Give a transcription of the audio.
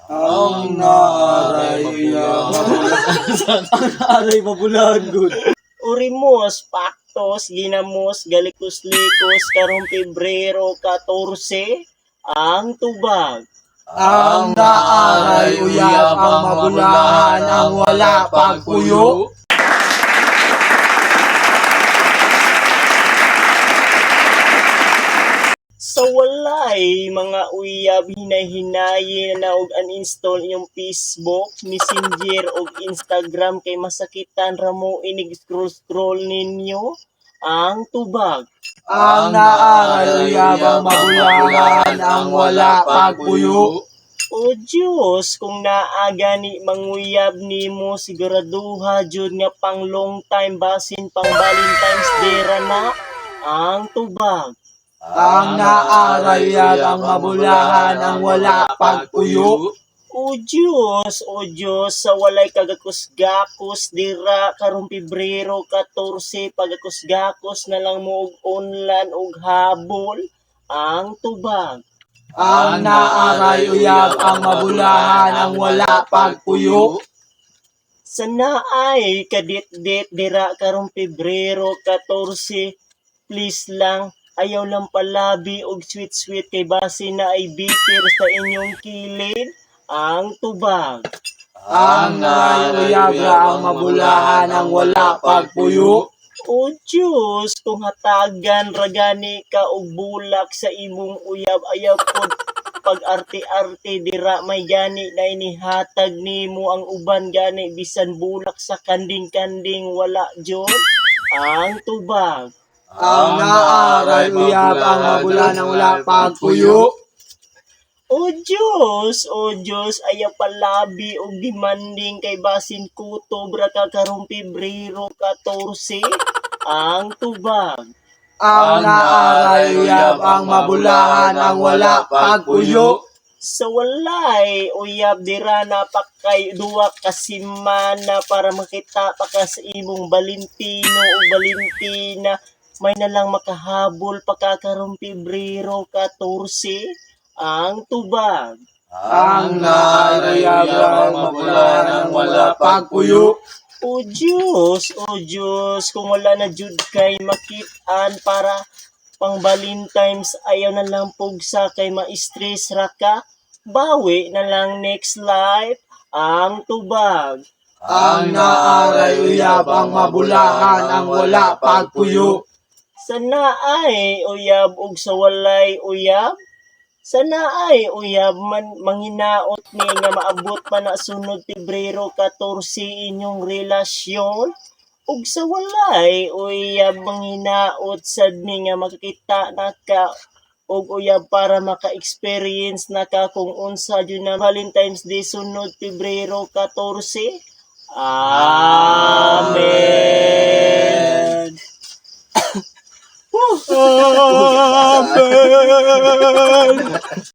Ang naaray uyab. Ang naaray mabulahan gud. Urimos, paktos, ginamos, galikos-likos, karong Pebrero 14, ang tubag. Ang naaray uyab ang mabulahan ang wala pagpuyo. Sa walay mga uyab hinay-hinayin na og uninstall inyong Facebook, Messenger ug Instagram kay masakitan ra mo inig scroll ninyo ang tubag. Ang naaray uyab ang mabulahan ang wala pagpuyo. O Diyos, kung naaga ni manguyab nimo siguraduha jud nga pang long time basin pang Valentine's Day ra na ang tubag. Ang naaray uyab ang mabulahan ang wala pagpuyo. O Diyos, sa walay kagakus-gakos dira karong Pebrero 14, pagakus-gakos na lang mo og online og habol ang tubag. Ang naaray uyab ang mabulahan ang wala pagpuyo. Sa naay kadit-dit dira karong Pebrero 14, please lang, ayaw lang palabi og sweet-sweet kay base na ay bitter sa inyong kilid ang tubag. Ang naaray uyab ang mabulahan ang wala pagpuyo. O Diyos, kung hatagan ragani ka og bulak sa imong uyab, ayaw pod pag-arte-arte dira may gani na inihatag nimo ang uban gani bisan bulak sa kanding-kanding wala jud ang tubag. Ang naaray uyab ang mabulahan ang wala pagpuyo. O Diyos, ayaw palabi og demanding kay basin kutob ra ka karong Pebrero 14 ang tubag. Ang naaray uyab ang mabulahan ang wala pagpuyo. Sa walay uyab dira na pa kay duwa ka semana para makita pa ka sa imong Valentino o Valentina, may nalang makahabol pa ka karong Pebrero 14 ang tubag. Ang naaray uyab ang mabulahan ang wala pagpuyo. O Diyos, kung wala na jud kay makit-an para pang Valentine's, ayaw na lang pugsa kay ma-stress ra ka, bawi na lang next life ang tubag. Ang naaray uyab ang mabulahan ang wala pagpuyo. Sa naay uyab ug sa walay uyab, sa naay uyab man manginaot ni nga maabot pa na sunod Pebrero 14 inyong relasyon, ug sa walay uyab manginaot sad ni nga makakita na ka og uyab para maka-experience na ka kung unsa jud na Valentine's Day sunod Pebrero 14. Amen. Amen.